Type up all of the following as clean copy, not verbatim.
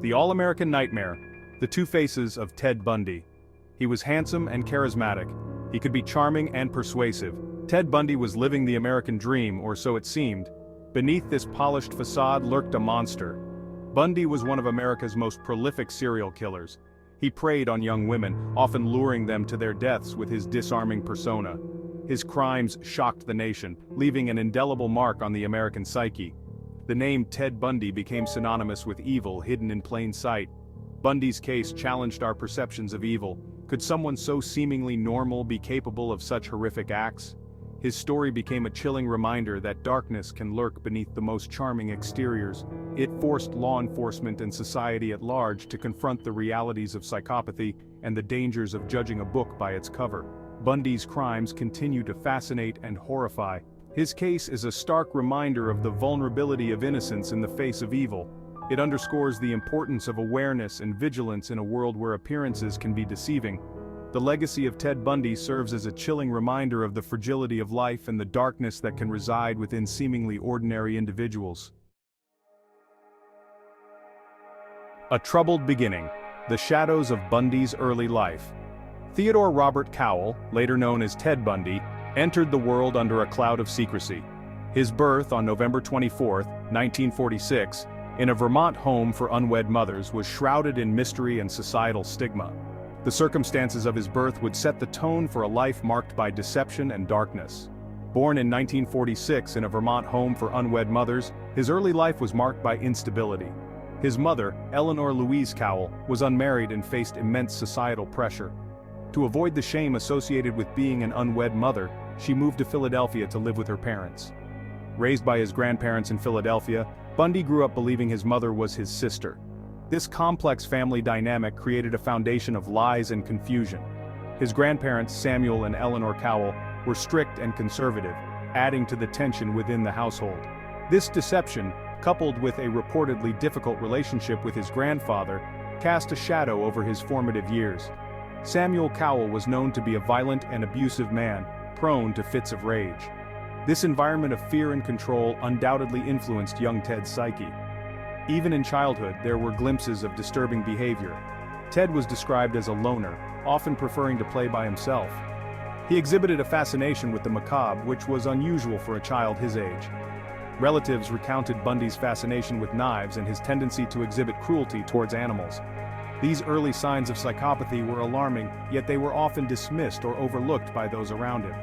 The all-American nightmare, the two faces of Ted Bundy. He was handsome and charismatic. He could be charming and persuasive. Ted Bundy was living the American dream, or so it seemed. Beneath this polished facade lurked a monster. Bundy was one of America's most prolific serial killers. He preyed on young women, often luring them to their deaths with his disarming persona. His crimes shocked the nation, leaving an indelible mark on the American psyche. The name Ted Bundy became synonymous with evil hidden in plain sight. Bundy's case challenged our perceptions of evil. Could someone so seemingly normal be capable of such horrific acts? His story became a chilling reminder that darkness can lurk beneath the most charming exteriors. It forced law enforcement and society at large to confront the realities of psychopathy and the dangers of judging a book by its cover. Bundy's crimes continue to fascinate and horrify. His case is a stark reminder of the vulnerability of innocence in the face of evil. It underscores the importance of awareness and vigilance in a world where appearances can be deceiving. The legacy of Ted Bundy serves as a chilling reminder of the fragility of life and the darkness that can reside within seemingly ordinary individuals. A troubled beginning. The shadows of Bundy's early life. Theodore Robert Cowell, later known as Ted Bundy, entered the world under a cloud of secrecy. His birth on November 24, 1946, in a Vermont home for unwed mothers was shrouded in mystery and societal stigma. The circumstances of his birth would set the tone for a life marked by deception and darkness. Born in 1946 in a Vermont home for unwed mothers, his early life was marked by instability. His mother, Eleanor Louise Cowell, was unmarried and faced immense societal pressure. To avoid the shame associated with being an unwed mother, she moved to Philadelphia to live with her parents. Raised by his grandparents in Philadelphia, Bundy grew up believing his mother was his sister. This complex family dynamic created a foundation of lies and confusion. His grandparents, Samuel and Eleanor Cowell, were strict and conservative, adding to the tension within the household. This deception, coupled with a reportedly difficult relationship with his grandfather, cast a shadow over his formative years. Samuel Cowell was known to be a violent and abusive man, prone to fits of rage. This environment of fear and control undoubtedly influenced young Ted's psyche. Even in childhood, there were glimpses of disturbing behavior. Ted was described as a loner, often preferring to play by himself. He exhibited a fascination with the macabre, which was unusual for a child his age. Relatives recounted Bundy's fascination with knives and his tendency to exhibit cruelty towards animals. These early signs of psychopathy were alarming, yet they were often dismissed or overlooked by those around him.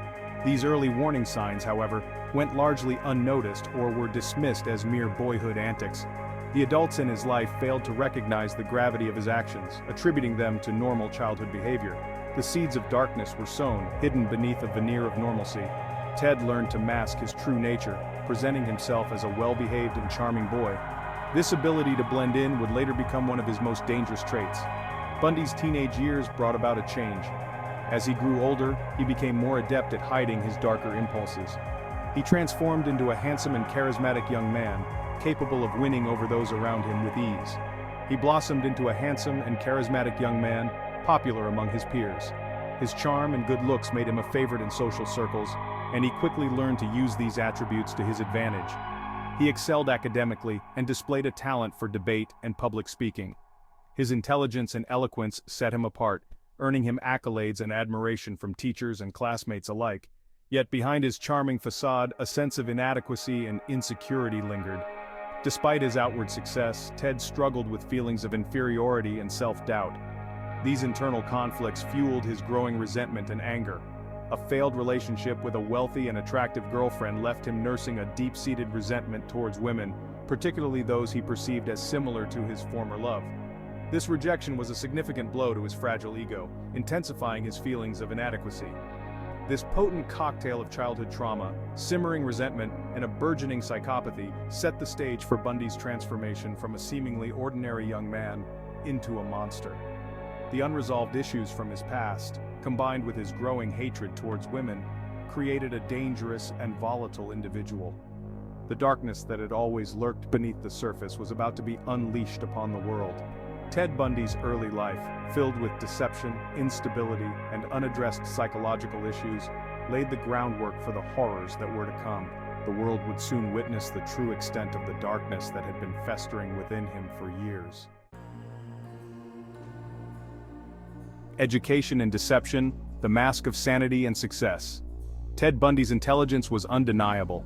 These early warning signs, however, went largely unnoticed or were dismissed as mere boyhood antics. The adults in his life failed to recognize the gravity of his actions, attributing them to normal childhood behavior. The seeds of darkness were sown, hidden beneath a veneer of normalcy. Ted learned to mask his true nature, presenting himself as a well-behaved and charming boy. This ability to blend in would later become one of his most dangerous traits. Bundy's teenage years brought about a change. As he grew older, he became more adept at hiding his darker impulses. He transformed into a handsome and charismatic young man, capable of winning over those around him with ease. He blossomed into a handsome and charismatic young man, popular among his peers. His charm and good looks made him a favorite in social circles, and he quickly learned to use these attributes to his advantage. He excelled academically and displayed a talent for debate and public speaking. His intelligence and eloquence set him apart, earning him accolades and admiration from teachers and classmates alike. Yet behind his charming facade, a sense of inadequacy and insecurity lingered. Despite his outward success, Ted struggled with feelings of inferiority and self-doubt. These internal conflicts fueled his growing resentment and anger. A failed relationship with a wealthy and attractive girlfriend left him nursing a deep-seated resentment towards women, particularly those he perceived as similar to his former love. This rejection was a significant blow to his fragile ego, intensifying his feelings of inadequacy. This potent cocktail of childhood trauma, simmering resentment, and a burgeoning psychopathy set the stage for Bundy's transformation from a seemingly ordinary young man into a monster. The unresolved issues from his past, combined with his growing hatred towards women, created a dangerous and volatile individual. The darkness that had always lurked beneath the surface was about to be unleashed upon the world. Ted Bundy's early life, filled with deception, instability, and unaddressed psychological issues, laid the groundwork for the horrors that were to come. The world would soon witness the true extent of the darkness that had been festering within him for years. education and deception, the mask of sanity and success. Ted Bundy's intelligence was undeniable.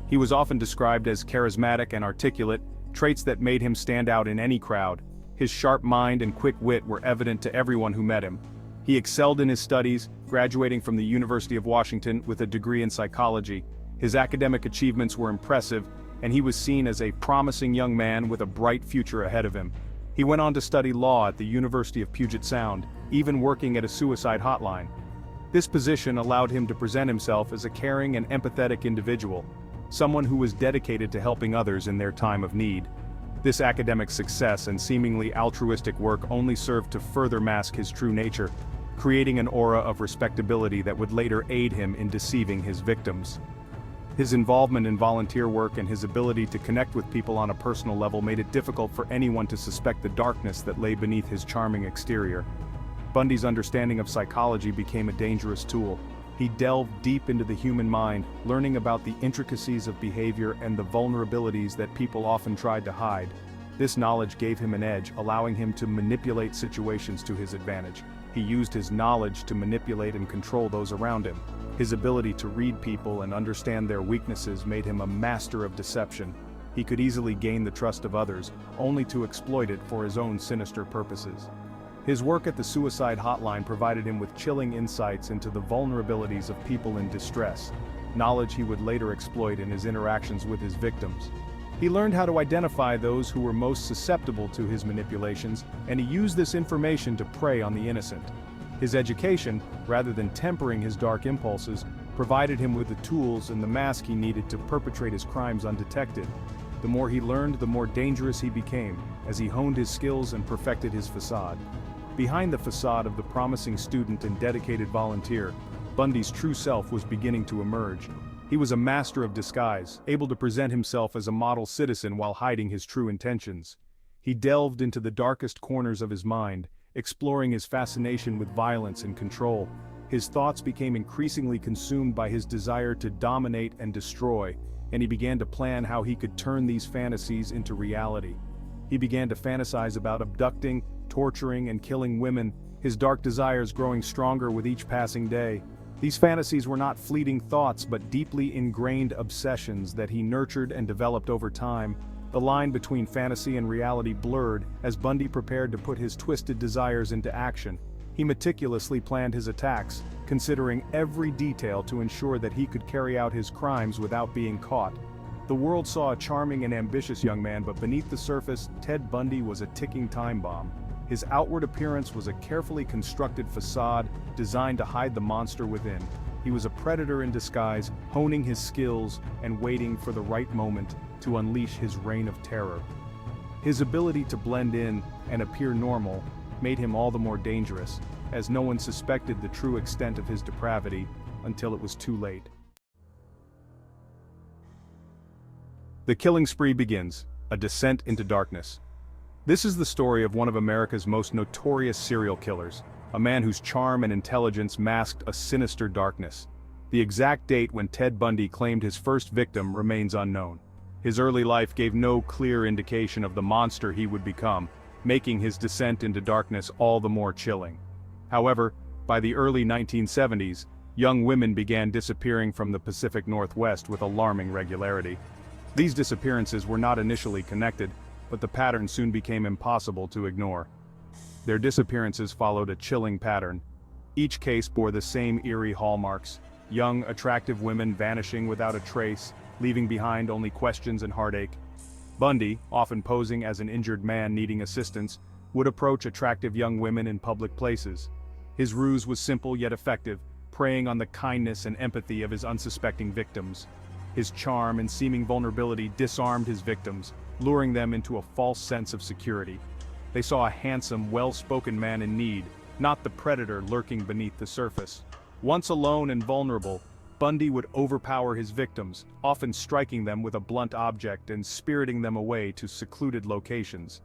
He was often described as charismatic and articulate, traits that made him stand out in any crowd. His sharp mind and quick wit were evident to everyone who met him. He excelled in his studies, graduating from the University of Washington with a degree in psychology. His academic achievements were impressive, and he was seen as a promising young man with a bright future ahead of him. He went on to study law at the University of Puget Sound, even working at a suicide hotline. This position allowed him to present himself as a caring and empathetic individual, someone who was dedicated to helping others in their time of need. This academic success and seemingly altruistic work only served to further mask his true nature, creating an aura of respectability that would later aid him in deceiving his victims. His involvement in volunteer work and his ability to connect with people on a personal level made it difficult for anyone to suspect the darkness that lay beneath his charming exterior. Bundy's understanding of psychology became a dangerous tool. He delved deep into the human mind, learning about the intricacies of behavior and the vulnerabilities that people often tried to hide. This knowledge gave him an edge, allowing him to manipulate situations to his advantage. He used his knowledge to manipulate and control those around him. His ability to read people and understand their weaknesses made him a master of deception. He could easily gain the trust of others, only to exploit it for his own sinister purposes. His work at the suicide hotline provided him with chilling insights into the vulnerabilities of people in distress, knowledge he would later exploit in his interactions with his victims. He learned how to identify those who were most susceptible to his manipulations, and he used this information to prey on the innocent. His education, rather than tempering his dark impulses, provided him with the tools and the mask he needed to perpetrate his crimes undetected. The more he learned, the more dangerous he became, as he honed his skills and perfected his facade. Behind the facade of the promising student and dedicated volunteer, Bundy's true self was beginning to emerge. He was a master of disguise, able to present himself as a model citizen while hiding his true intentions. He delved into the darkest corners of his mind, exploring his fascination with violence and control. His thoughts became increasingly consumed by his desire to dominate and destroy, and he began to plan how he could turn these fantasies into reality. He began to fantasize about abducting, torturing, and killing women, his dark desires growing stronger with each passing day. These fantasies were not fleeting thoughts but deeply ingrained obsessions that he nurtured and developed over time. The line between fantasy and reality blurred as Bundy prepared to put his twisted desires into action. He meticulously planned his attacks, considering every detail to ensure that he could carry out his crimes without being caught. The world saw a charming and ambitious young man, but beneath the surface, Ted Bundy was a ticking time bomb. His outward appearance was a carefully constructed facade designed to hide the monster within. He was a predator in disguise, honing his skills and waiting for the right moment to unleash his reign of terror. His ability to blend in and appear normal made him all the more dangerous, as no one suspected the true extent of his depravity until it was too late. The killing spree begins, a descent into darkness. This is the story of one of America's most notorious serial killers, a man whose charm and intelligence masked a sinister darkness. The exact date when Ted Bundy claimed his first victim remains unknown. His early life gave no clear indication of the monster he would become, making his descent into darkness all the more chilling. However, by the early 1970s, young women began disappearing from the Pacific Northwest with alarming regularity. These disappearances were not initially connected, but the pattern soon became impossible to ignore. Their disappearances followed a chilling pattern. Each case bore the same eerie hallmarks: young, attractive women vanishing without a trace, leaving behind only questions and heartache. Bundy, often posing as an injured man needing assistance, would approach attractive young women in public places. His ruse was simple yet effective, preying on the kindness and empathy of his unsuspecting victims. His charm and seeming vulnerability disarmed his victims, luring them into a false sense of security. They saw a handsome, well-spoken man in need, not the predator lurking beneath the surface. Once alone and vulnerable, Bundy would overpower his victims, often striking them with a blunt object and spiriting them away to secluded locations.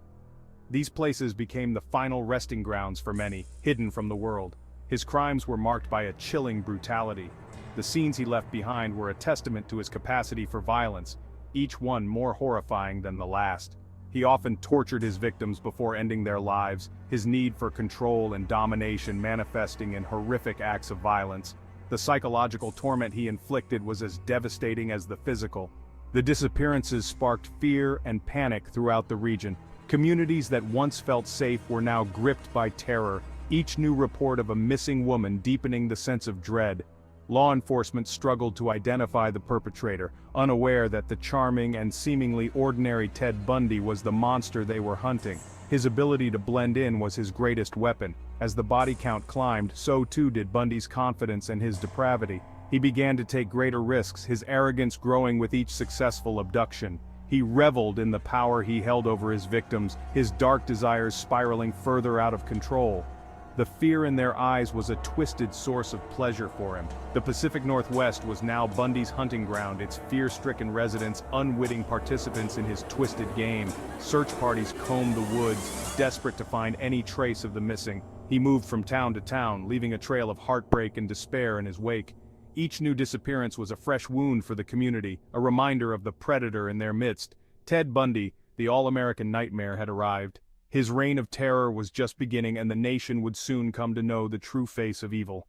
These places became the final resting grounds for many, hidden from the world. His crimes were marked by a chilling brutality. The scenes he left behind were a testament to his capacity for violence, each one more horrifying than the last. He often tortured his victims before ending their lives, his need for control and domination manifesting in horrific acts of violence. The psychological torment he inflicted was as devastating as the physical. The disappearances sparked fear and panic throughout the region. Communities that once felt safe were now gripped by terror, each new report of a missing woman deepening the sense of dread. Law enforcement struggled to identify the perpetrator, unaware that the charming and seemingly ordinary Ted Bundy was the monster they were hunting. His ability to blend in was his greatest weapon. As the body count climbed, so too did Bundy's confidence and his depravity. He began to take greater risks, his arrogance growing with each successful abduction. He reveled in the power he held over his victims, his dark desires spiraling further out of control. The fear in their eyes was a twisted source of pleasure for him. The Pacific Northwest was now Bundy's hunting ground, its fear-stricken residents unwitting participants in his twisted game. Search parties combed the woods, desperate to find any trace of the missing. He moved from town to town, leaving a trail of heartbreak and despair in his wake. Each new disappearance was a fresh wound for the community, a reminder of the predator in their midst. Ted Bundy, the all-American nightmare, had arrived. His reign of terror was just beginning, and the nation would soon come to know the true face of evil.